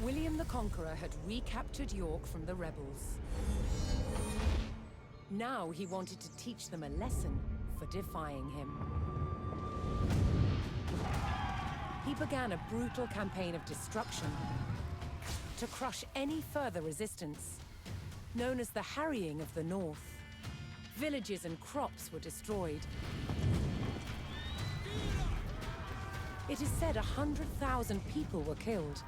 William the Conqueror had recaptured York from the rebels. Now he wanted to teach them a lesson for defying him. He began a brutal campaign of destruction to crush any further resistance, known as the Harrying of the North. Villages and crops were destroyed. It is said 100,000 people were killed.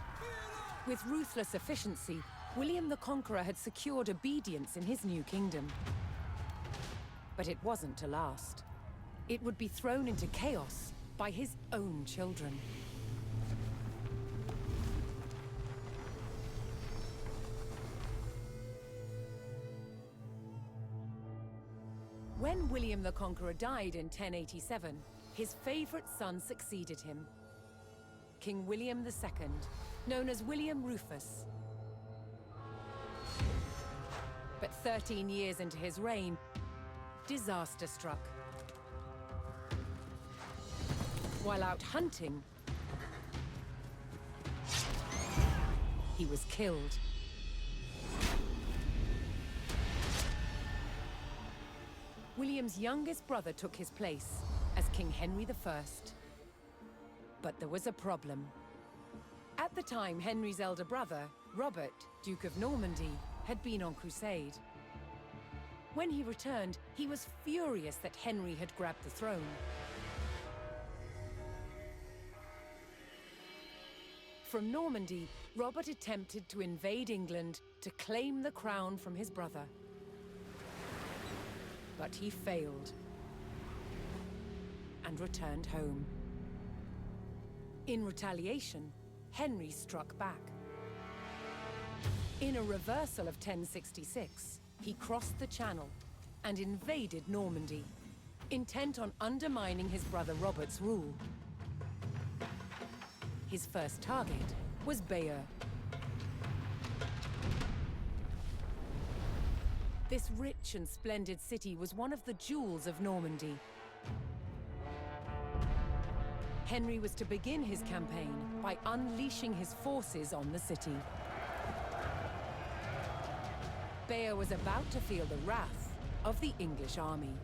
With ruthless efficiency, William the Conqueror had secured obedience in his new kingdom. But it wasn't to last. It would be thrown into chaos by his own children. When William the Conqueror died in 1087, his favorite son succeeded him, King William II, known as William Rufus. But 13 years into his reign, disaster struck. While out hunting, he was killed. William's youngest brother took his place as King Henry I. But there was a problem. At the time, Henry's elder brother, Robert, Duke of Normandy, had been on crusade. When he returned, he was furious that Henry had grabbed the throne. From Normandy, Robert attempted to invade England to claim the crown from his brother. But he failed and returned home. In retaliation, Henry struck back. In a reversal of 1066, he crossed the Channel and invaded Normandy, intent on undermining his brother Robert's rule. His first target was Bayeux. This rich and splendid city was one of the jewels of Normandy. Henry was to begin his campaign by unleashing his forces on the city. Bayeux was about to feel the wrath of the English army.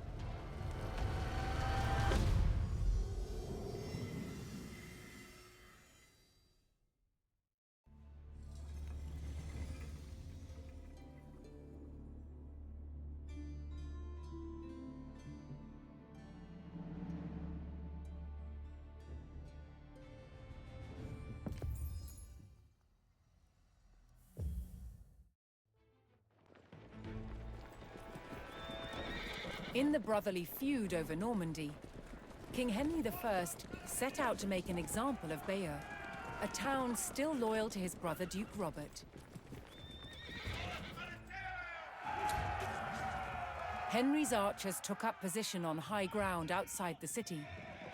In the brotherly feud over Normandy, King Henry I set out to make an example of Bayeux, a town still loyal to his brother Duke Robert. Henry's archers took up position on high ground outside the city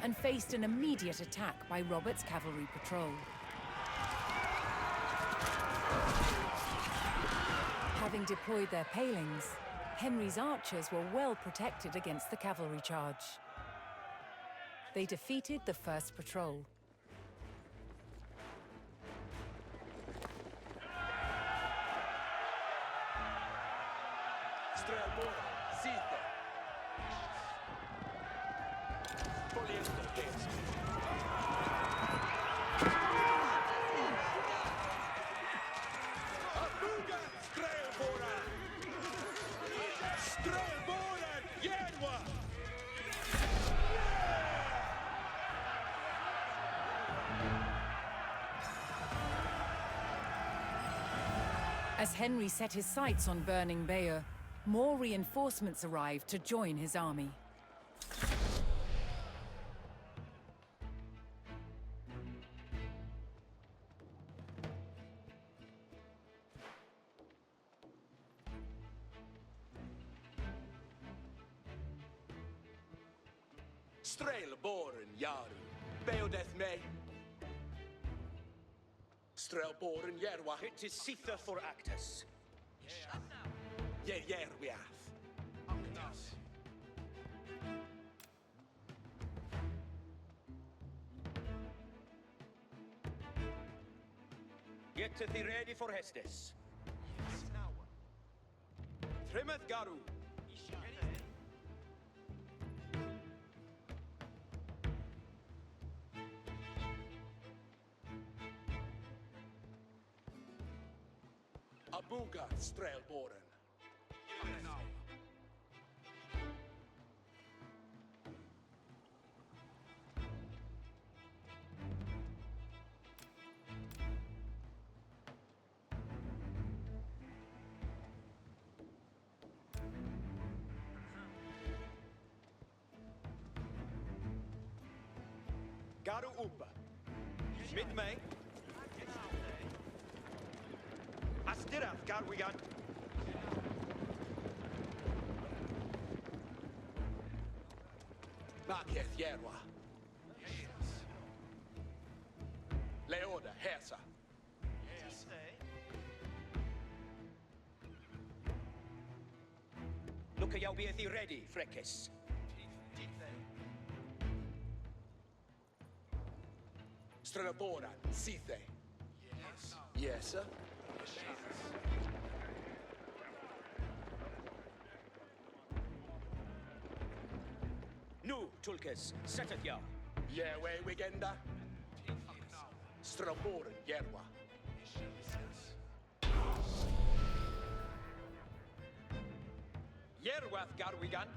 and faced an immediate attack by Robert's cavalry patrol. Having deployed their palings, Henry's archers were well protected against the cavalry charge. They defeated the first patrol. As Henry set his sights on burning Bayeux, more reinforcements arrived to join his army. Strelboren Yaru, Beodeth me. Strelboren Yerwa. It is Sitha for Actus. Yerwiath. Actus. Get thee ready for Hestes. Trimeth Garu. Abuga Strelboren. Garu Upa. Mit mig. Astirath Garwigan. Maketh Yerwa. Leoda Hesa. Look at you be thee ready, Frekis. Strelboran. Sithe. Yes, sir. Nu, Tulkes, set it ya. Yewe Wigenda. Strelboran Yerwa. Yerwath Garwigan.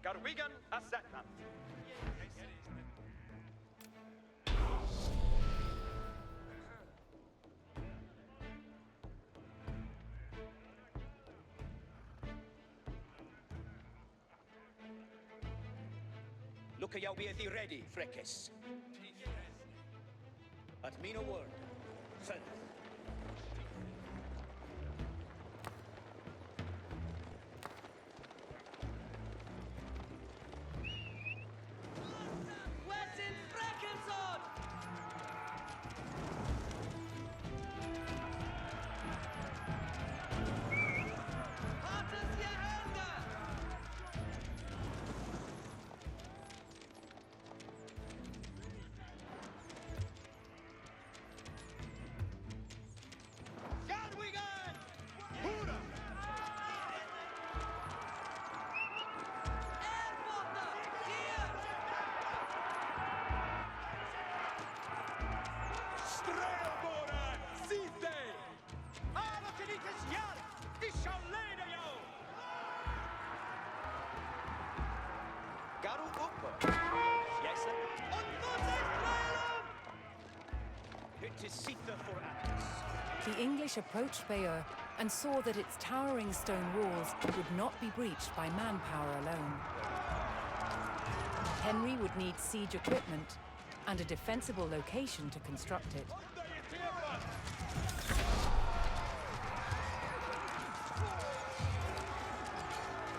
Garwigan Asatnath. Look at you be thee ready, Frekis. At me no word. Send. Strelboran. Sithe. Arokinikas Yar! Ishalena yo! Garu Uppa. Yes, sir. It is Sitha for Atlas. The English approached Bayeux and saw that its towering stone walls would not be breached by manpower alone. Henry would need siege equipment and a defensible location to construct it.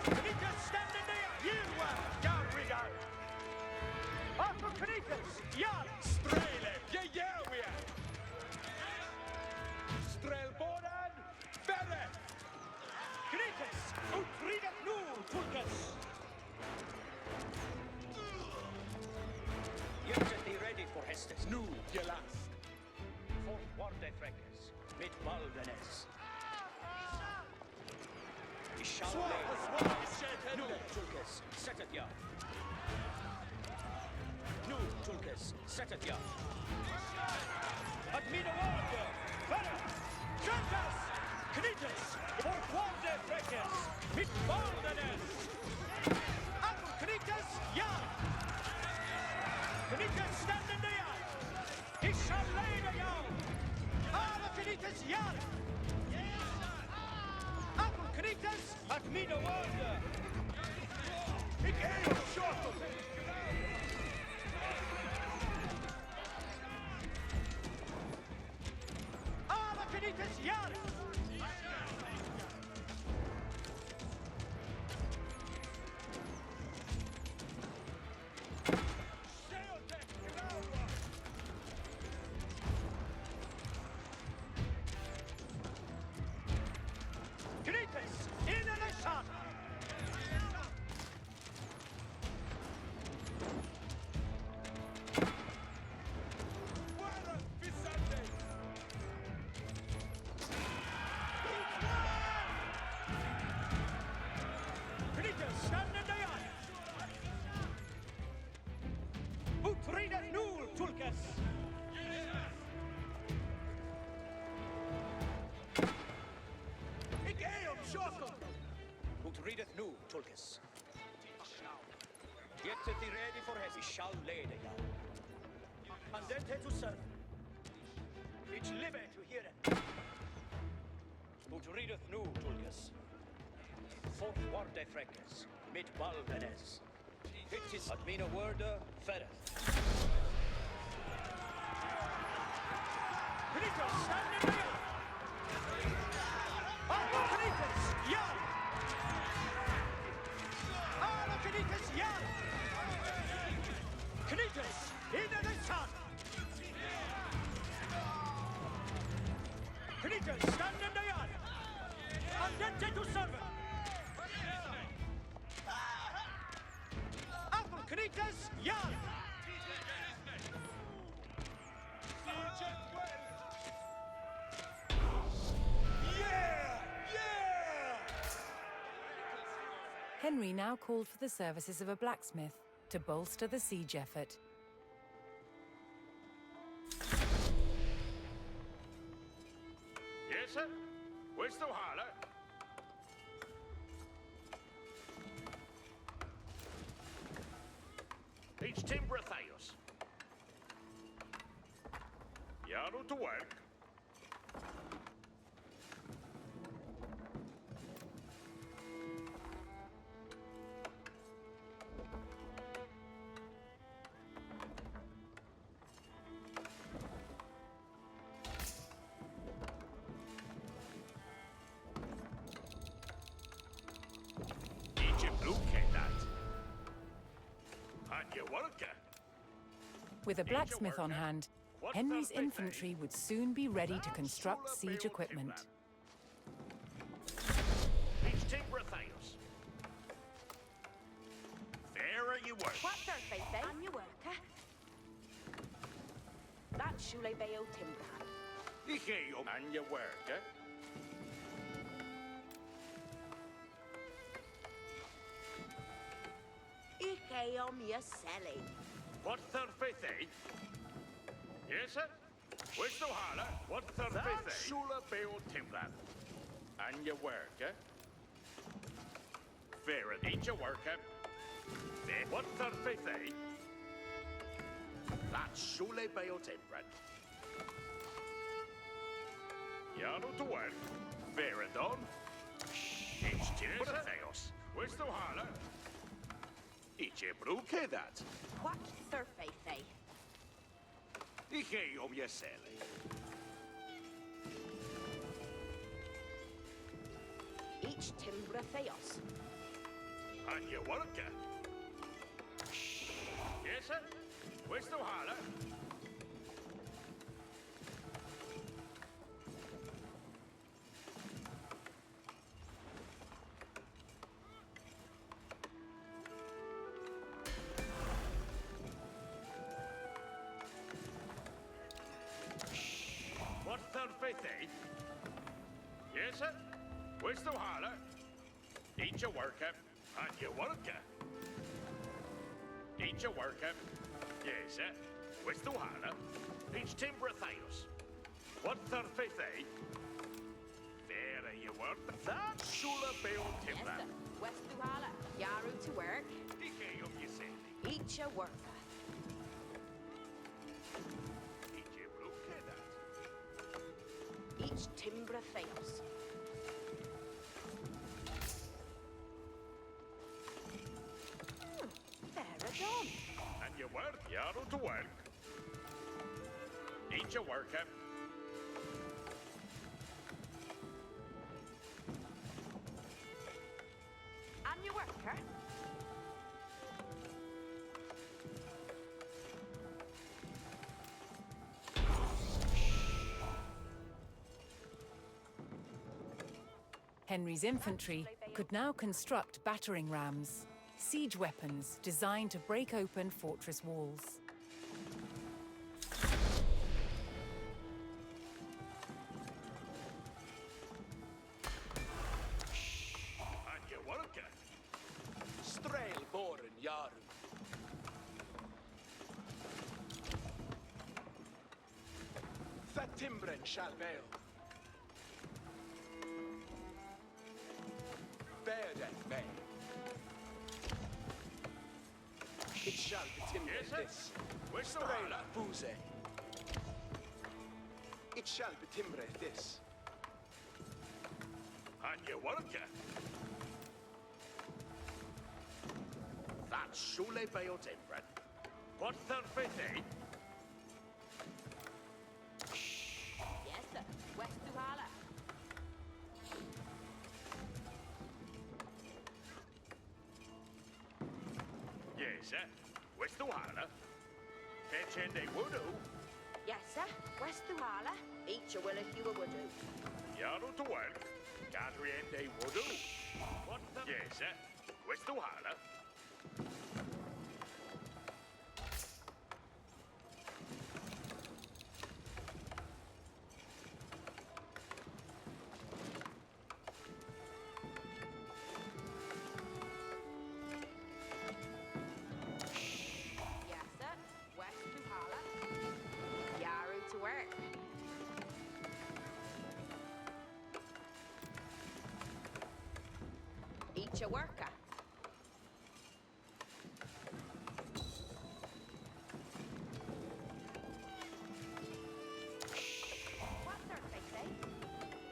Knikas standing there! You were! Down we go! Arthur Knikas! Yar! Strele. Yeyewia. Strelboran. Bere. Knikas! Utrida nu, Tulkas! Get thee ready for Hestes. Nu Gelast. For Warde Freckes. Mit Baldenes. Nu, Tulkas, set it ya. Nu, Tulkas, set it ya. At me the water. Fire! Jantas! Knitas! For Warde Freckes. Mit Baldenes. Apple Knitas, ja! Knitas standing there. He shall lay the young. Alla Knitas, ja! Apple Knitas at me the water. Ik heel short op hem. Alla Knitas, ja! Knitas, in and a shot. Tulkas. Ikeum Shorkel. Ut readeth nu, Tulkas. Get thee ready for his. We shall lay the yard. And then to serve. It's libe to hear it. Ut readeth nu, Tulkas. Fort warde freckes, mit balvenes. It is at mina worde ferreth. Knitas, stand in the yard! Allo Knitas, yard! Allo Knitas, yard! Knitas, in the sun! Knitas, stand in the yard! Andente to serve! Allo Knitas, yard! Henry now called for the services of a blacksmith to bolster the siege effort. Yes, sir? Questo hala? Each timber Theos. Yaru to work. With a blacksmith on hand, Henry's infantry would soon be ready to construct siege equipment. There you work. What Thursday say? On your work, huh? That's Shule Bayo Timber. And you work, eh? Ike om your selling. What Thursday? Yes, sir? Questo hala? What Thursday? Shula Beo Timber. And you work, eh? Fair and eat your work, eh? What Thursday? That's Shule Beo Timber. Yaru to work. Fair and on. It's Timber Theos. Questo hala? Ice bruke that. What Thursday say? Ike om je sele. Each Timber Theos. And you work, eh? Yes, sir? Questo hala? What Thursday? Yes, sir? Questo hala? Eat your work, eh? And you work, eh? Eat your work, eh? Yes, sir? Questo hala? Each timber Theos. What Thursday? There you work. That's Shula Beo Yes, Timber. sir. West Duhala. Yaru to work. Ike om je sele. Eat your work. Ike bruke that. Each Timber Theos. Fair done. And you work, Yaru to work. Eat your work, eh? On your worker. Henry's infantry could now construct battering rams, siege weapons designed to break open fortress walls. And you work, eh? Strail Boren Yaru. Timbren shall bail. Bear may. It shall be timber Yes, sir. this. Where's the Strain water? booze. It shall be timber this. On your worker. That's surely by your timber. What third eh? Yes, sir. West Duhala. Yes, sir. Where's the water? Catch in the woodoo. Yes, sir. West Duhala. Each a will if you a would do. Yarrow to work. Gather in the woodoo. What the? Yes, sir. Where's the water? Yes, sir. West Duhala. Yaru to work. Each a worker. What Thursday say?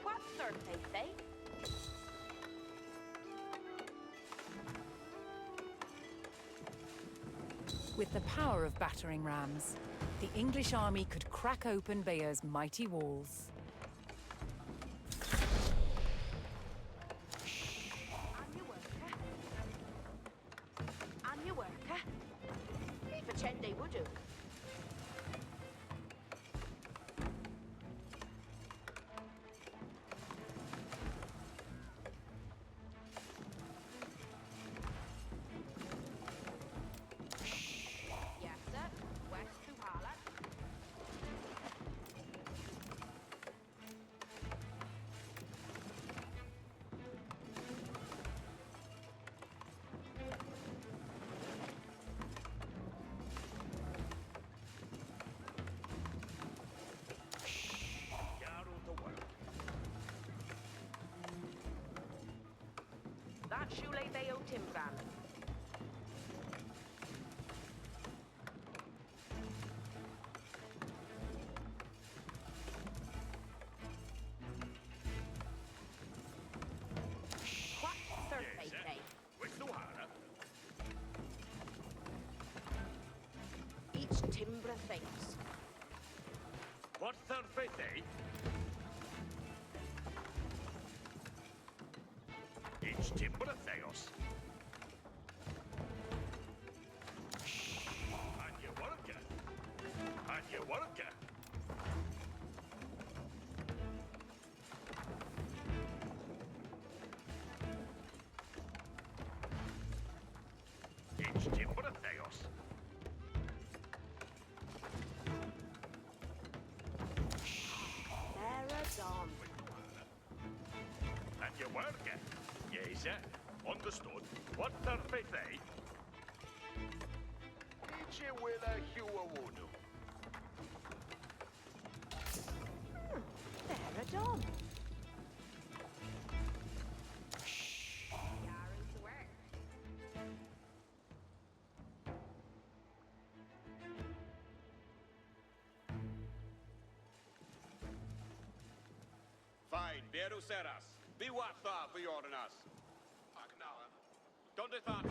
What Thursday say? With the power of battering rams, the English army could crack open Bayer's mighty walls. I'm your worker. I'm your worker. Leave a chende would do. Yes, sir. West Duhala. Yarrow to work. That Shule Bayo Timbran. What Thursday Yes, sir. say? Where's the water? Each timber things. What third eh? Each timber theos. On your worker. On your worker. Each timber theos. Marathon. And your worker. Yes, sir. Understood. What third eh? Each will a hue a woodoo. Marathon. Yaru to work. Fine, Beru Seras. Be what thought for your and us. Donde thought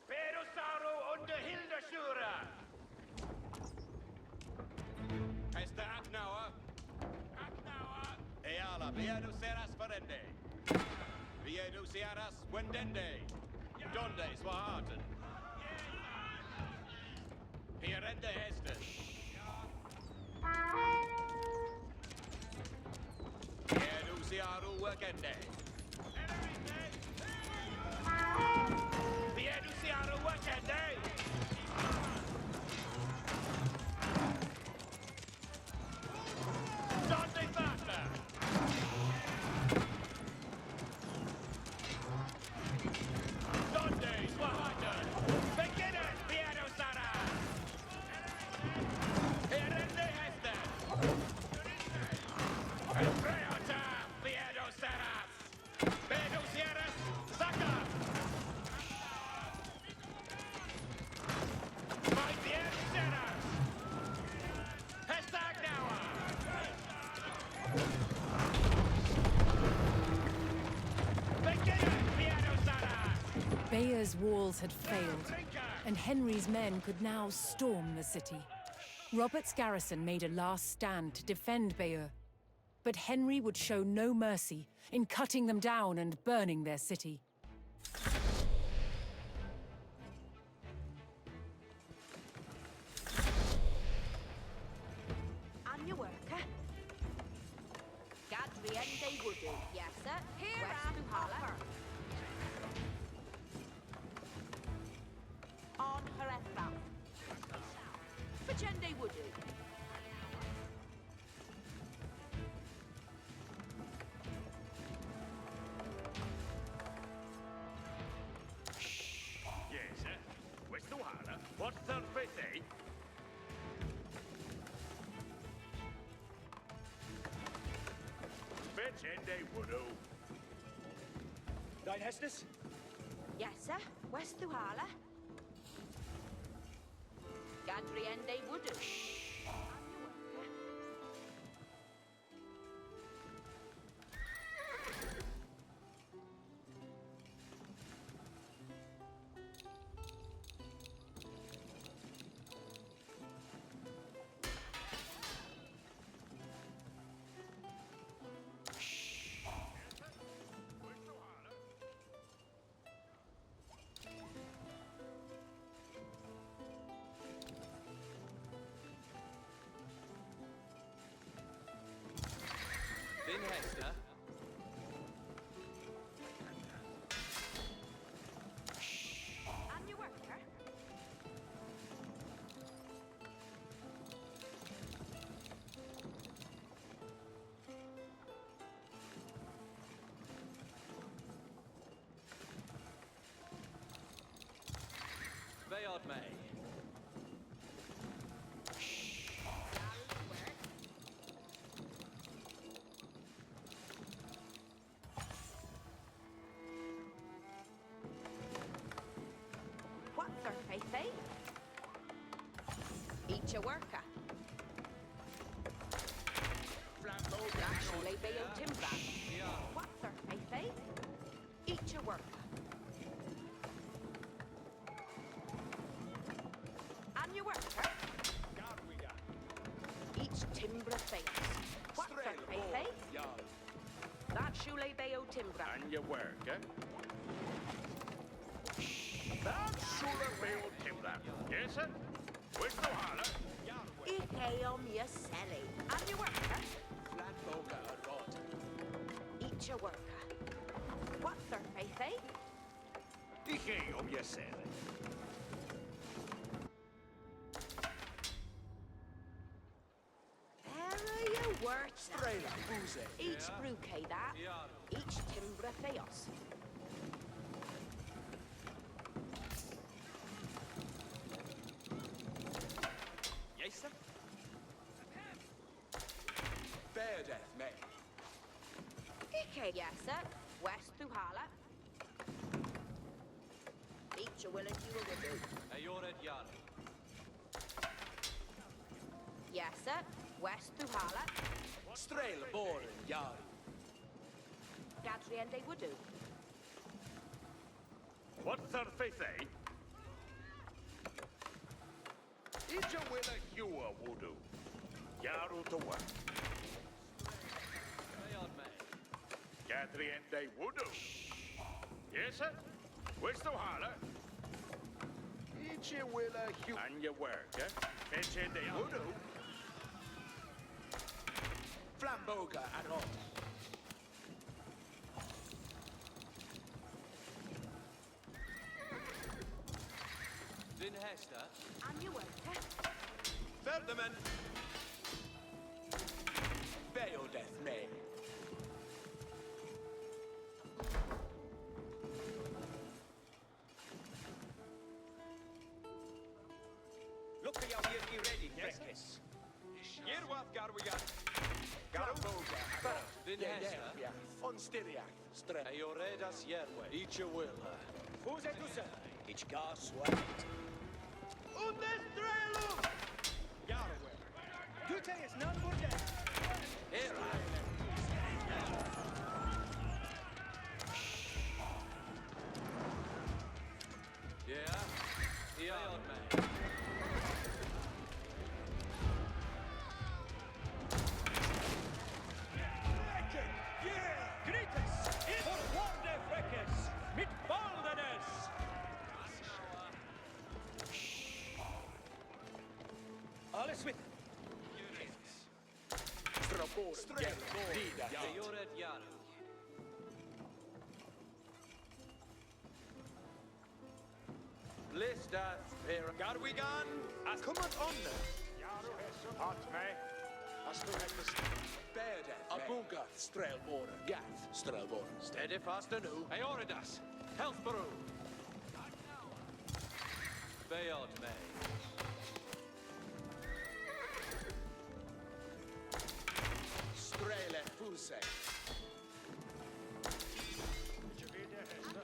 Perusaru under Hildeshura. Hesta Aknawa. Eala, Beru Seras Ferende. Beru Seras Wendende. Donde Swaharten. Pierende Estes. Beru Searu Wakende. Beru Searu Wakende. Donde Thata. Donde Swaharten. Begin it, Beru Sara. Bayer's walls had failed, and Henry's men could now storm the city. Robert's garrison made a last stand to defend Bayeux, but Henry would show no mercy in cutting them down and burning their city. On your worker. Gadriende Woodu. Yes, sir. Here West Duhala. On her Efra. Fajende Woodu. Yes, sir. West Duhala. What third faith, eh? Fetchende Woodo. Dein Hestes? Yes, sir. West Duhala. Gadriende Woodu. Din Hester. On your worker. Bayard May. What for, Faith? Each a worker. Actually, Bayo Timbra. What for, Faith? Each a worker. On your worker. Each Timbra face. What for, Faith? Yard. That Shule Bayo Timbra. And your work, eh? That's Shula Bail Timber. Yes, sir. West Duhala. Ike om your selly. On your worker. Flatboga and rod. Each a worker. What for, Faith? Dije om your selling. There you work. Strela, booze. Each brookie that. Each Timbra Theos. Yes, sir. Bear death, mate. Ike, yes, sir. West Duhala. Each a will and you will do. Ayored Yard. Yes, sir. West Duhala. Strela, boring, yard. Gadriende Woodu. What third faith, eh? Each a winner, you a voodoo. Yaru to work. Bayard May. Gadriende Voodoo. Yes, sir. West Duhala. Each a winner, you. And your work, eh? Fetchende Voodoo. Flamboga and rod. Din Hester. On your worker. Ferdinand. Bayo death, mate. Look at your here ready, yes? Yerwath Garwigan. Flamboga and rod. Din Yeah, Hester. yeah. On Styriac. Strela. Ayoredas Yerwe. Each a will. Who's it to say? Each gar sweat. Undestrelum! Yarwe. Gute is none but death. Here Alles with. Strabor, yeah, Dida, Eored Yaru. Listas, Vera, Garwigan, come on, Jaru hessu hatme. Astu Hekast, Berde, Abuga, Strelbor, Gath, Strelbor, steady fast anew, Eoridas. Health Baru. Beod me. Strele, Fuse, Javide hessu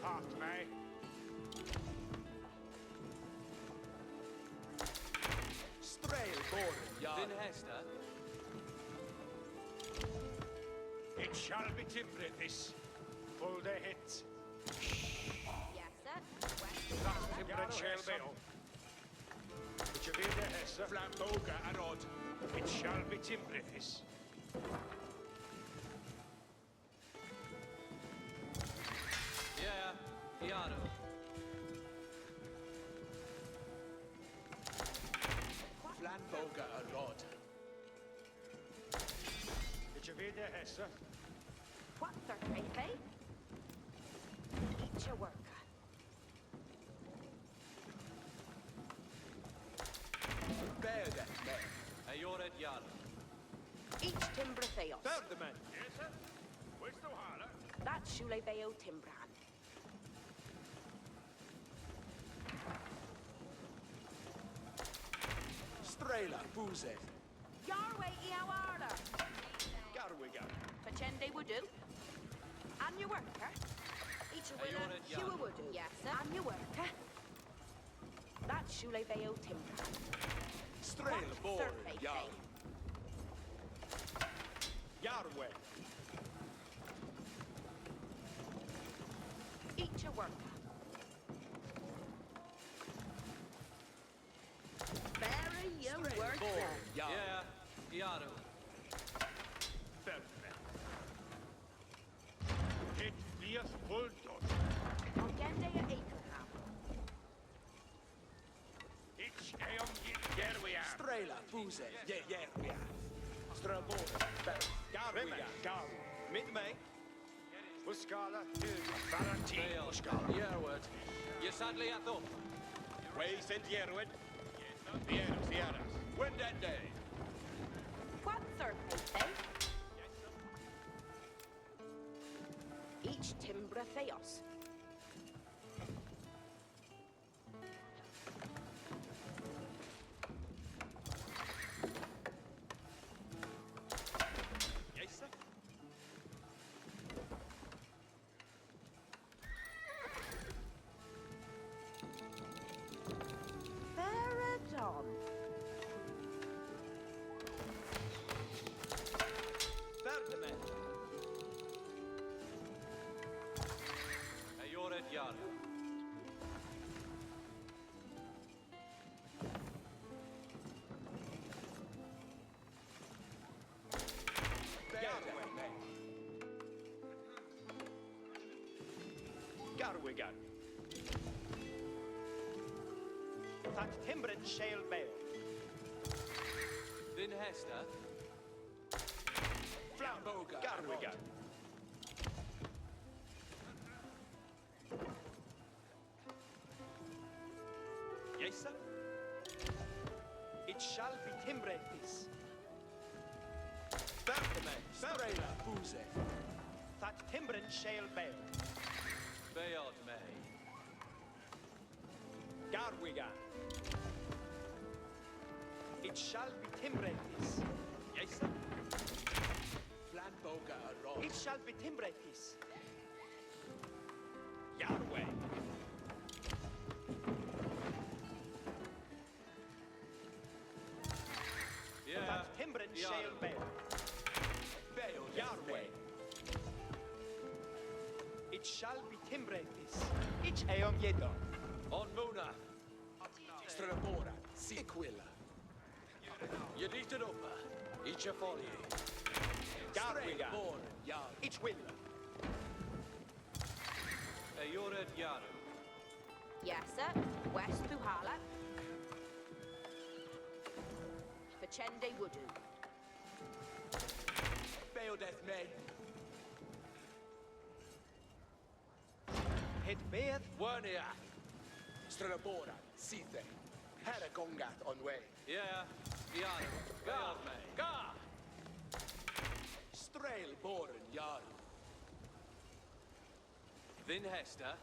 hatme. Strelbor, Yar, Din Hester. It shall be Timbrithis. Full the hits. Yes, sir. West to That's Walla. Timbret shall be. Javide hessu Flamboga, Arod, It shall be Timbrithis. Yeah. Yaru. Flamboga, Arod, Javide hessu What third rate, eh? Eat your worker. Berde, Eored Yaru. Each timber theos. Berdeman, Yes, sir. Where's the water? That's Shule Veo Timbran. Strela, Fuse, Yarway Iawara. Garwigan, Pachende Wudu. And your worker. Each a winner. Ayorad Yar. Shua Wudu. Yes, sir. And your worker. That's Shule Veo Timbran. Strelbor, Third rate, Yar, eh? Yarwe, Eat your worker. Bury your worker. Strelbor, Yar, Yeah. Yaru. Ferdinand. It beeth full dot. Ogende ya Akerham. Ich eum here we are. Strela, Fuse, Yerwia, Strelbor, Garwigan, Gal. Mid me, Muscala, Valentine, Beod. Muscala. Yerwood, You sadly at them. Way sent Yerwin. Fieras. When that day? What third rate, eh? Each Timbra Theos. Yes, sir. Veradon. Berdeman, Eored Yaru. Berdeman, Garwigan, That Timbret shall bail. Din Hester. Flamboga, Garwigan. Yes, sir. It shall be Timbretis. Berdeman, Strela, Fuse, That Timbren shall bail. Beod me. Garwigan. It shall be Timbretis. Yes, sir. Flamboga, Arod, It shall be Timbretis. Yarwe, Yeah. That Timbren shall bail. Beo, Yarwe. It shall be Timbretis. Ich eom jedon. On Muna. Strelbora, Siquilla, Yedita Dopa. Icha Folly. Garwigan. Strelbor, Yar, Ich will. Eored Yaru. Yes, sir. West Buhala. Fachende Wudu. Beodeth men. Hit Beath. Wernia. Strelabora, Sithe. Haragongath on way. Yeah. Iano. Guard me. Gar. Strelboren Yaru. Then Hester.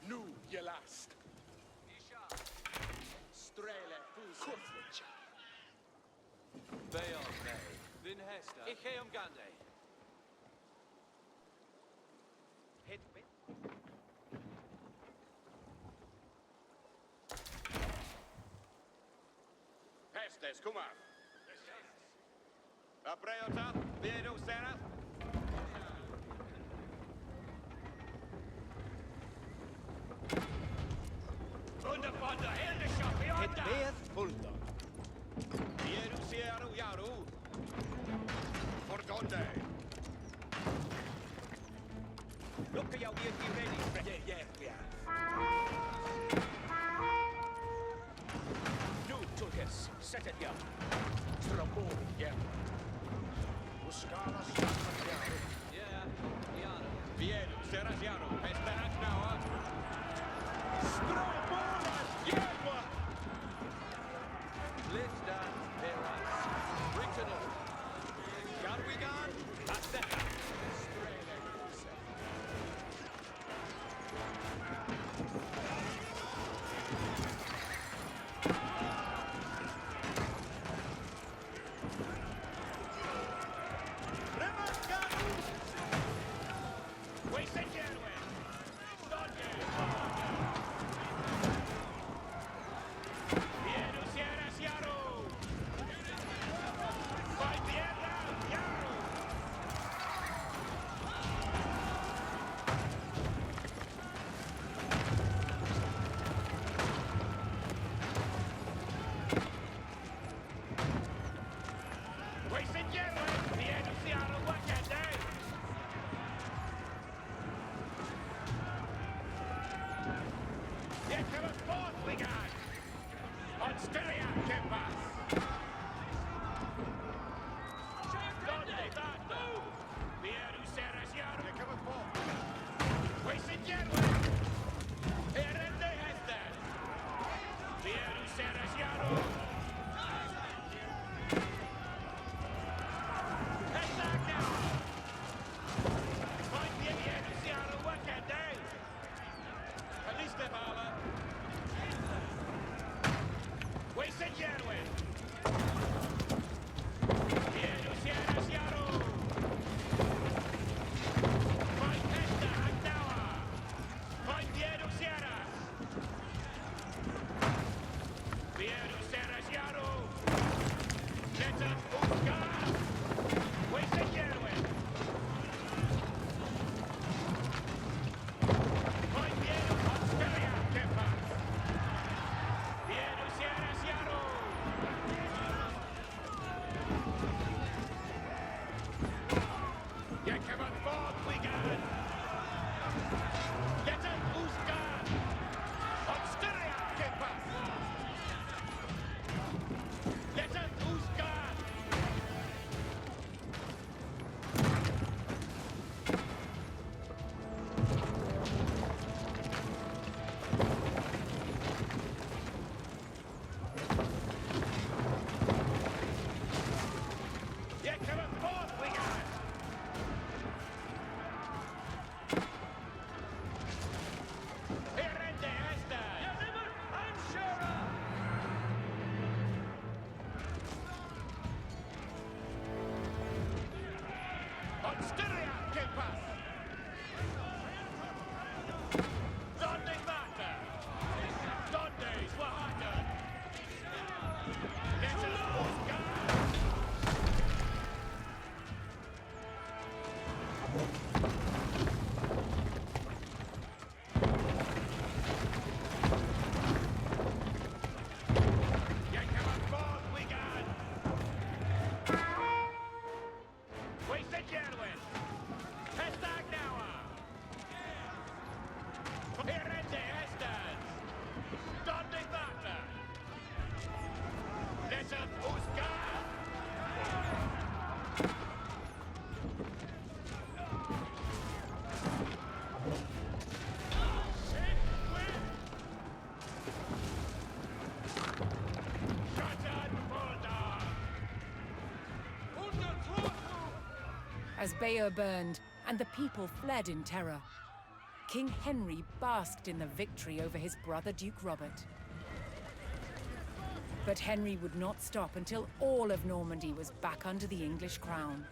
Nu Yelast. Strele Fus. Beon me. Then Hester. Icheum Gande. Hit Beath. Pestes, kom af. Apreota, Viedo Seraph. Underfunder, in the shop Hit behind that! Beath. Pulto. Viedo Sierra Yaru. Fortonde. Look at your be ready, friend. Yeah. Nu, Tulkas. Set it, young. Strelboren, yeah. Buscalas Yaru. Yeah. Iano. Viedo Serra Yaru. Esperat now. Strelboren, Yerwa. Lista. Peras. Richard. Garwigan. Aseca. Strele Fus. as Bayeux burned and the people fled in terror. King Henry basked in the victory over his brother Duke Robert. But Henry would not stop until all of Normandy was back under the English crown.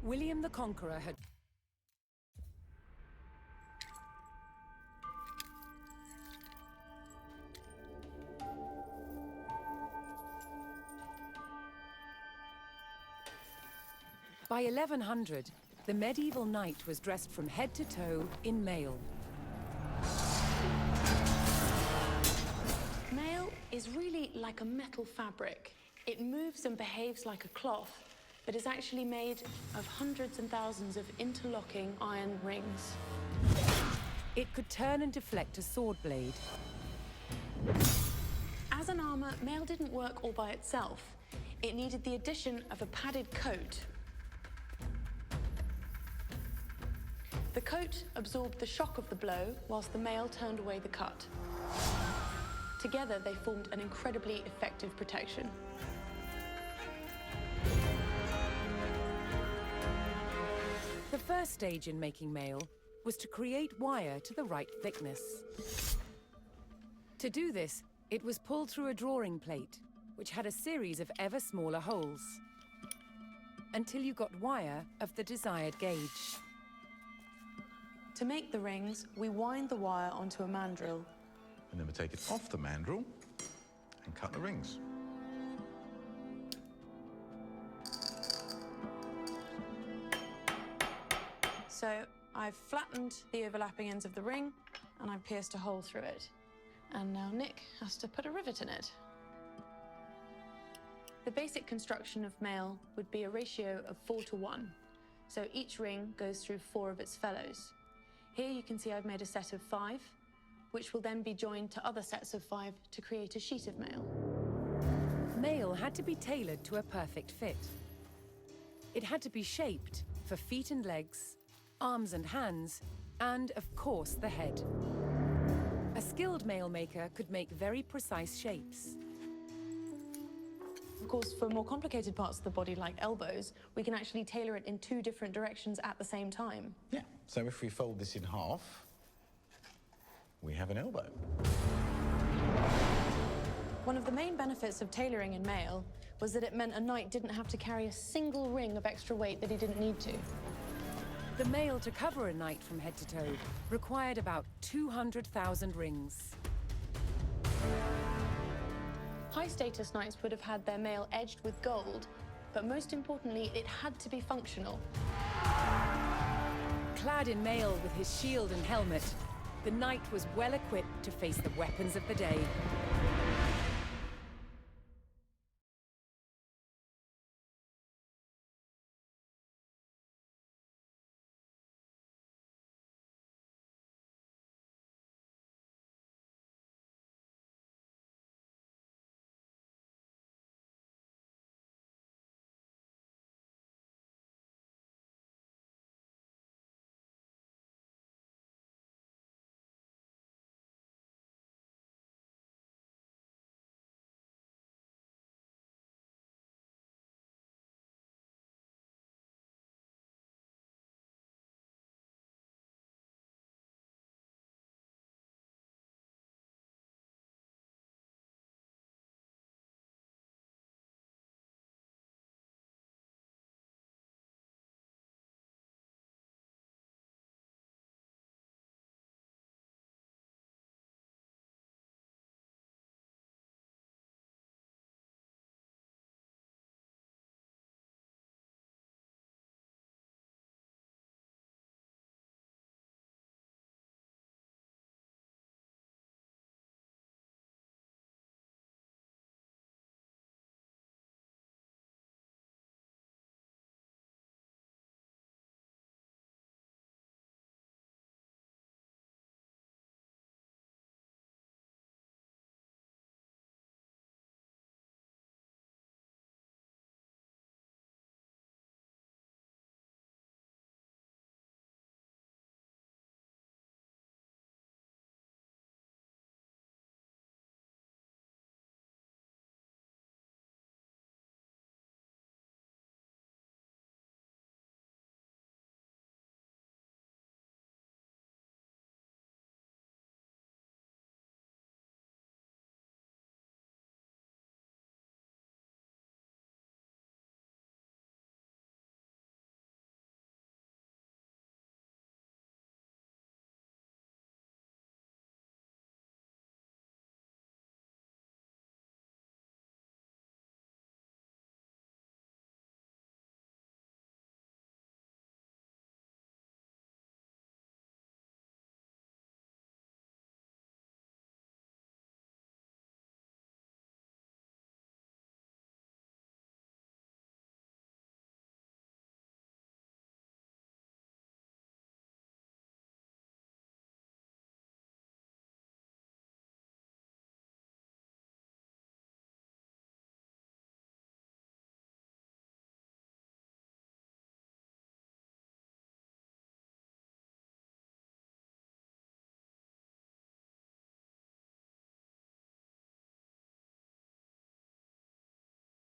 William the Conqueror had By 1100, the medieval knight was dressed from head to toe in mail. Mail is really like a metal fabric. It moves and behaves like a cloth, but is actually made of hundreds and thousands of interlocking iron rings. It could turn and deflect a sword blade. As an armor, mail didn't work all by itself. It needed the addition of a padded coat. The coat absorbed the shock of the blow, whilst the mail turned away the cut. Together, they formed an incredibly effective protection. The first stage in making mail was to create wire to the right thickness. To do this, it was pulled through a drawing plate, which had a series of ever smaller holes, until you got wire of the desired gauge. To make the rings, we wind the wire onto a mandrel. And then we take it off the mandrel and cut the rings. So I've flattened the overlapping ends of the ring, and I've pierced a hole through it. And now Nick has to put a rivet in it. The basic construction of mail would be a ratio of 4:1. So each ring goes through 4 of its fellows. Here you can see I've made a set of 5, which will then be joined to other sets of 5 to create a sheet of mail. Mail had to be tailored to a perfect fit. It had to be shaped for feet and legs, arms and hands, and of course the head. A skilled mail maker could make very precise shapes. Of course, for more complicated parts of the body, like elbows, we can actually tailor it in 2 different directions at the same time. Yeah, so if we fold this in half, we have an elbow. One of the main benefits of tailoring in mail was that it meant a knight didn't have to carry a single ring of extra weight that he didn't need to. The mail to cover a knight from head to toe required about 200,000 rings. High-status knights would have had their mail edged with gold, but most importantly, it had to be functional. Clad in mail with his shield and helmet, the knight was well equipped to face the weapons of the day.